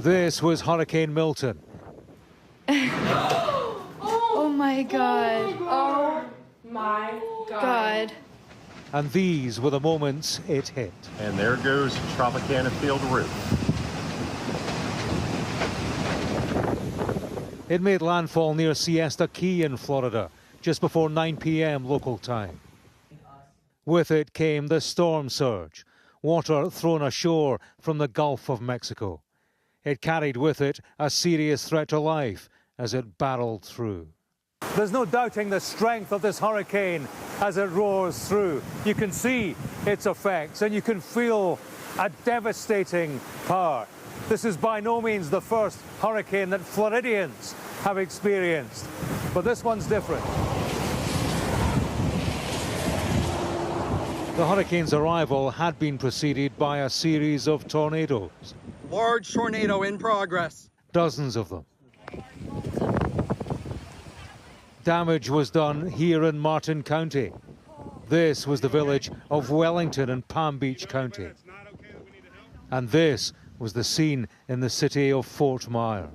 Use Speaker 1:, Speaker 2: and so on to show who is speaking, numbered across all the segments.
Speaker 1: This was Hurricane Milton.
Speaker 2: Oh my God.
Speaker 3: Oh my God.
Speaker 1: And these were the moments it hit.
Speaker 4: And there goes Tropicana Field roof.
Speaker 1: It made landfall near Siesta Key in Florida just before 9 p.m. local time. With it came the storm surge, water thrown ashore from the Gulf of Mexico. It carried with it a serious threat to life as it barreled through. There's no doubting the strength of this hurricane as it roars through. You can see its effects and you can feel a devastating power. This is by no means the first hurricane that Floridians have experienced, but this one's different. The hurricane's arrival had been preceded by a series of tornadoes.
Speaker 5: Large tornado in progress.
Speaker 1: Dozens of them. Damage was done here in Martin County. This was the village of Wellington in Palm Beach County. And this was the scene in the city of Fort Myers.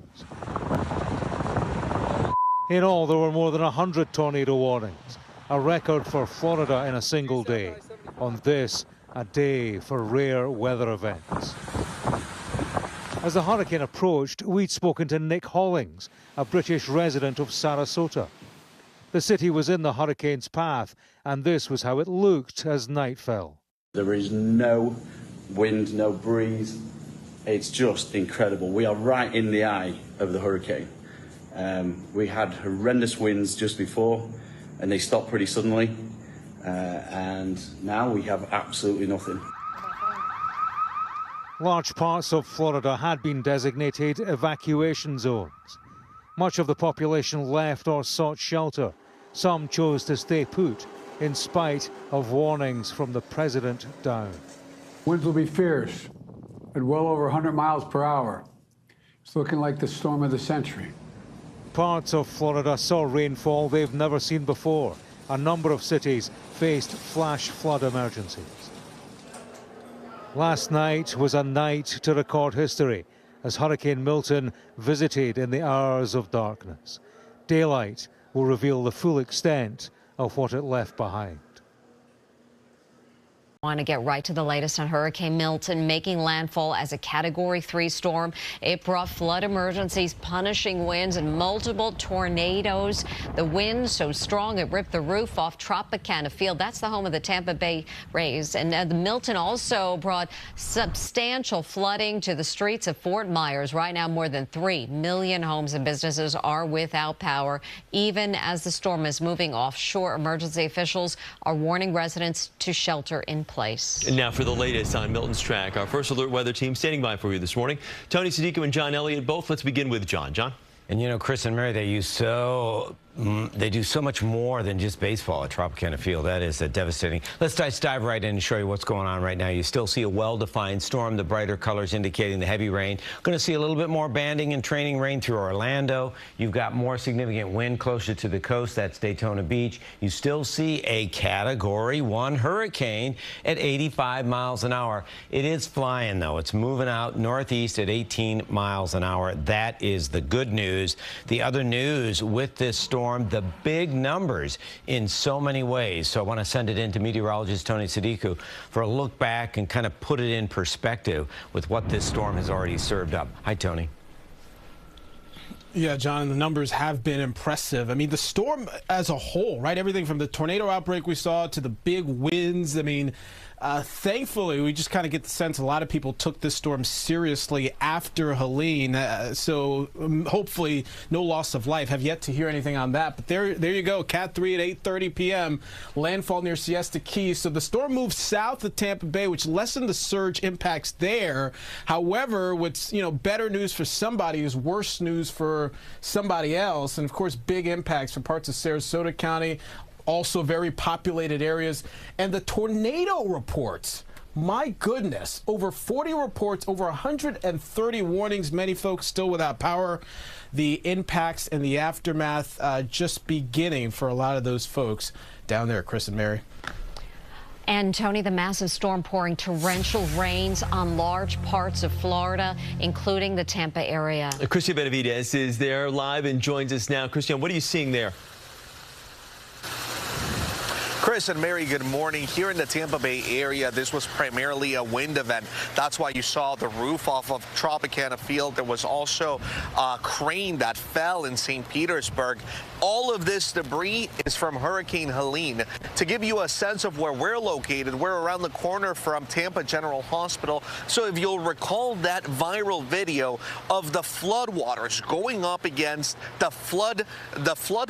Speaker 1: In all, there were more than 100 tornado warnings, a record for Florida in a single day. On this, a day for rare weather events. As the hurricane approached, we'd spoken to Nick Hollings, a British resident of Sarasota. The city was in the hurricane's path, and this was how it looked as night fell.
Speaker 6: There is no wind, no breeze. It's just incredible. We are right in the eye of the hurricane. We had horrendous winds just before, and they stopped pretty suddenly. And now we have absolutely nothing.
Speaker 1: Large parts of Florida had been designated evacuation zones. Much of the population left or sought shelter. Some chose to stay put in spite of warnings from the president down.
Speaker 7: Winds will be fierce at well over 100 miles per hour. It's looking like the storm of the century.
Speaker 1: Parts of Florida saw rainfall they've never seen before. A number of cities faced flash flood emergencies. Last night was a night to record history as Hurricane Milton visited in the hours of darkness. Daylight will reveal the full extent of what it left behind.
Speaker 8: Want to get right to the latest on Hurricane Milton making landfall as a Category 3 storm. It brought flood emergencies, punishing winds, and multiple tornadoes. The wind so strong it ripped the roof off Tropicana Field. That's the home of the Tampa Bay Rays. And the Milton also brought substantial flooding to the streets of Fort Myers. Right now, more than 3 million homes and businesses are without power. Even as the storm is moving offshore, emergency officials are warning residents to shelter in place.
Speaker 9: And now for the latest on Milton's track, our First Alert weather team standing by for you this morning. Tony Sadiku and John Elliott both. Let's begin with John. John?
Speaker 10: And you know, Chris and Mary, they do so much more than just baseball at Tropicana Field. That is devastating. Let's dive right in and show you what's going on right now. You still see a well-defined storm, the brighter colors indicating the heavy rain. Going to see a little bit more banding and training rain through Orlando. You've got more significant wind closer to the coast. That's Daytona Beach. You still see a Category 1 hurricane at 85 miles an hour. It is flying, though. It's moving out northeast at 18 miles an hour. That is the good news. The other news with this storm, the big numbers in so many ways. So I want to send it in to meteorologist Tony Sadiku for a look back and kind of put it in perspective with what this storm has already served up. Hi, Tony.
Speaker 11: Yeah, John, the numbers have been impressive. I mean, the storm as a whole, right? Everything from the tornado outbreak we saw to the big winds. I mean, thankfully, we just kind of get the sense a lot of people took this storm seriously after Helene. So hopefully no loss of life. Have yet to hear anything on that. But there you go. Cat 3 at 8:30 p.m. Landfall near Siesta Key. So the storm moved south of Tampa Bay, which lessened the surge impacts there. However, what's better news for somebody is worse news for somebody else. And of course, big impacts for parts of Sarasota County. Also very populated areas. And the tornado reports, my goodness, over 40 reports, over 130 warnings, many folks still without power. The impacts and the aftermath just beginning for a lot of those folks down there. Chris and Mary.
Speaker 8: And Tony, the massive storm pouring torrential rains on large parts of Florida, including the Tampa area.
Speaker 9: Christian Benavidez is there live and joins us now. Christian, what are you seeing there?
Speaker 12: Chris and Mary, good morning. Here in the Tampa Bay area, this was primarily a wind event. That's why you saw the roof off of Tropicana Field. There was also a crane that fell in St. Petersburg. All of this debris is from Hurricane Helene. To give you a sense of where we're located, we're around the corner from Tampa General Hospital. So if you'll recall that viral video of the floodwaters going up against the flood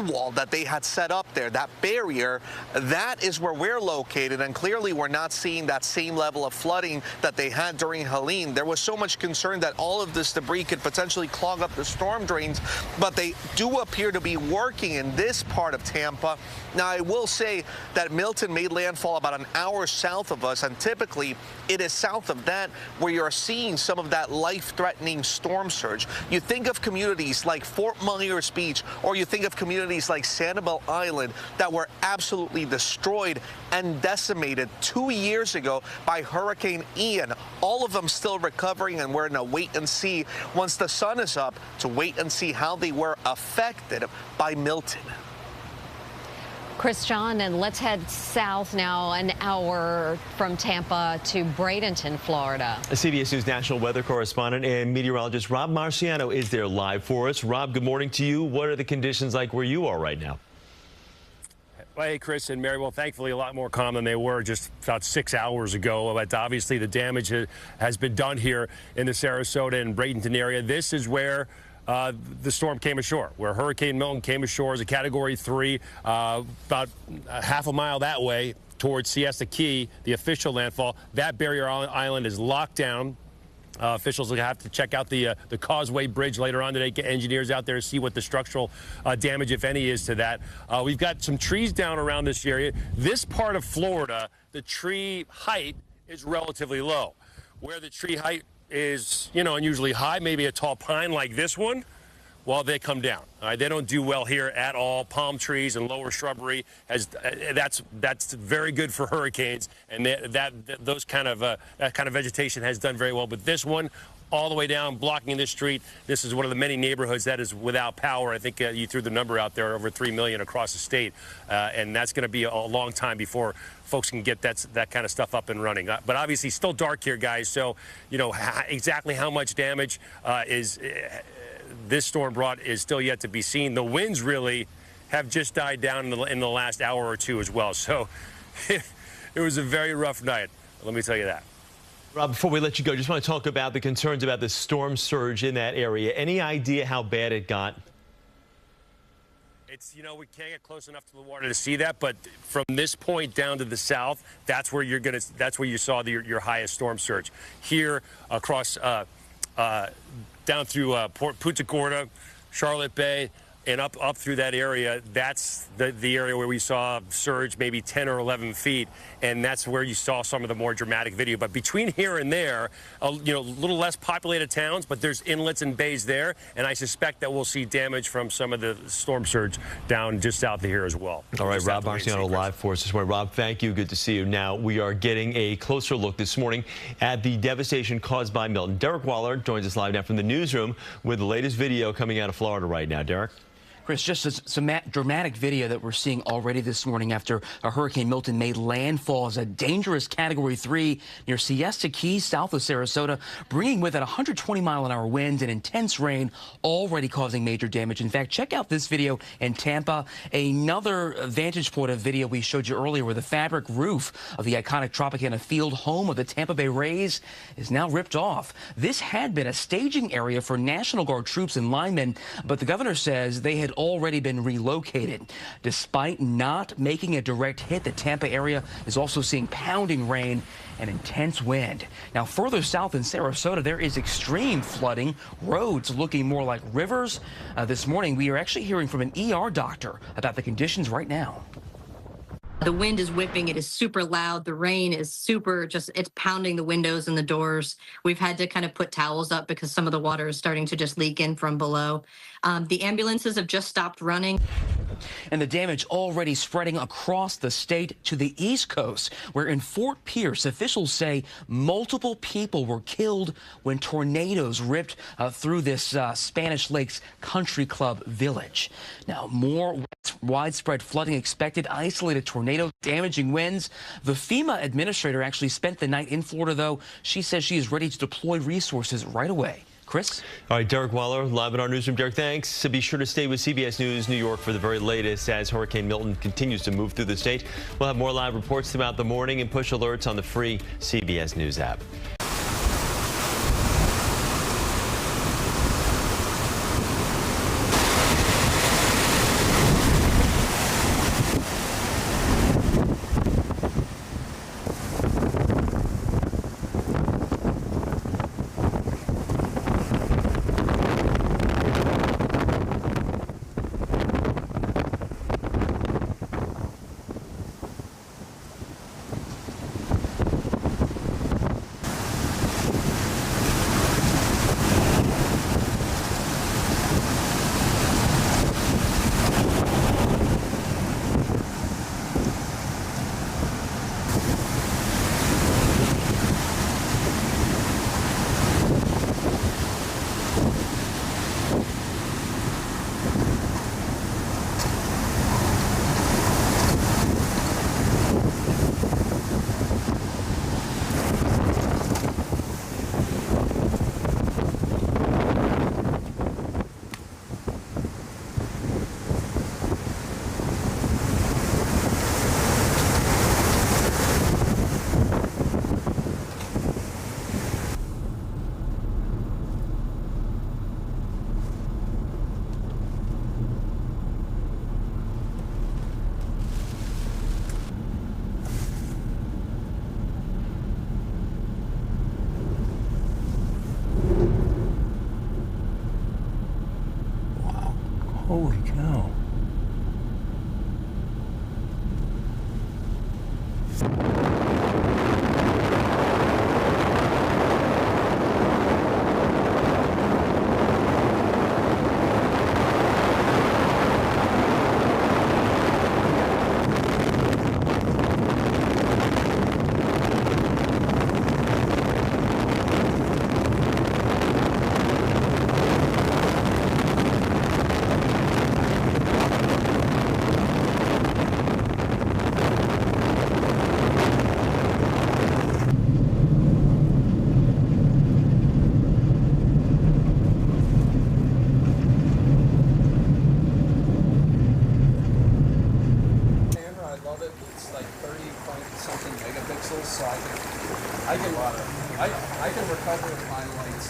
Speaker 12: wall that they had set up there, that barrier, that is where we're located, and clearly we're not seeing that same level of flooding that they had during Helene. There was so much concern that all of this debris could potentially clog up the storm drains, but they do appear to be working in this part of Tampa. Now, I will say that Milton made landfall about an hour south of us, and typically it is south of that where you're seeing some of that life-threatening storm surge. You think of communities like Fort Myers Beach, or you think of communities like Sanibel Island that were absolutely destroyed and decimated 2 years ago by Hurricane Ian. All of them still recovering, and we're in a wait and see once the sun is up to wait and see how they were affected by Milton.
Speaker 8: Chris, John, and let's head south now, an hour from Tampa to Bradenton, Florida.
Speaker 9: CBS News national weather correspondent and meteorologist Rob Marciano is there live for us. Rob, good morning to you. What are the conditions like where you are right now?
Speaker 13: Well, hey, Chris and Mary. Well, thankfully, a lot more calm than they were just about 6 hours ago. But obviously, the damage has been done here in the Sarasota and Bradenton area. This is where the storm came ashore, where Hurricane Milton came ashore as a Category 3, about half a mile that way towards Siesta Key, the official landfall. That barrier island is locked down. Officials will have to check out the Causeway Bridge later on today, get engineers out there to see what the structural damage, if any, is to that. We've got some trees down around this area. This part of Florida, the tree height is relatively low. Where the tree height is, unusually high, maybe a tall pine like this one, well, they come down. They don't do well here at all. Palm trees and lower shrubbery, that's very good for hurricanes, and that kind of vegetation has done very well. But this one, all the way down, blocking the street. This is one of the many neighborhoods that is without power. I think you threw the number out there, over 3 million across the state, and that's going to be a long time before folks can get that kind of stuff up and running. But obviously, still dark here, guys. So, exactly how much damage this storm brought is still yet to be seen. The winds really have just died down in the last hour or two as well. So it was a very rough night. Let me tell you that.
Speaker 9: Rob, before we let you go, just want to talk about the concerns about the storm surge in that area. Any idea how bad it got?
Speaker 13: It's, we can't get close enough to the water to see that, but from this point down to the south, that's where that's where you saw your highest storm surge. Here across down through Punta Gorda, Charlotte Bay, and up through that area, that's the area where we saw surge maybe 10 or 11 feet, and that's where you saw some of the more dramatic video. But between here and there, a little less populated towns, but there's inlets and bays there, and I suspect that we'll see damage from some of the storm surge down just south of here as well.
Speaker 9: All right, Rob Marciano live for us this morning. Rob, thank you. Good to see you. Now, we are getting a closer look this morning at the devastation caused by Milton. Derek Waller joins us live now from the newsroom with the latest video coming out of Florida right now. Derek?
Speaker 14: Chris, just some dramatic video that we're seeing already this morning after a Hurricane Milton made landfall as a dangerous Category 3 near Siesta Key, south of Sarasota, bringing with it 120-mile-an-hour winds and intense rain, already causing major damage. In fact, check out this video in Tampa, another vantage point of video we showed you earlier where the fabric roof of the iconic Tropicana Field, home of the Tampa Bay Rays, is now ripped off. This had been a staging area for National Guard troops and linemen, but the governor says they had already been relocated. Despite not making a direct hit, the Tampa area is also seeing pounding rain and intense wind. Now, further south in Sarasota, there is extreme flooding, roads looking more like rivers. This morning, we are actually hearing from an ER doctor about the conditions right now.
Speaker 15: The wind is whipping. It is super loud. The rain is super it's pounding the windows and the doors. We've had to kind of put towels up because some of the water is starting to just leak in from below. The ambulances have just stopped running.
Speaker 14: And the damage already spreading across the state to the East Coast, where in Fort Pierce, officials say multiple people were killed when tornadoes ripped through this Spanish Lakes Country Club village. Now, more widespread flooding expected, isolated tornado damaging winds. The FEMA administrator actually spent the night in Florida, though. She says she is ready to deploy resources right away. Chris?
Speaker 9: All right, Derek Waller, live in our newsroom. Derek, thanks. So be sure to stay with CBS News New York for the very latest as Hurricane Milton continues to move through the state. We'll have more live reports throughout the morning and push alerts on the free CBS News app.
Speaker 10: Holy cow.
Speaker 5: something megapixels, so I can recover my lights.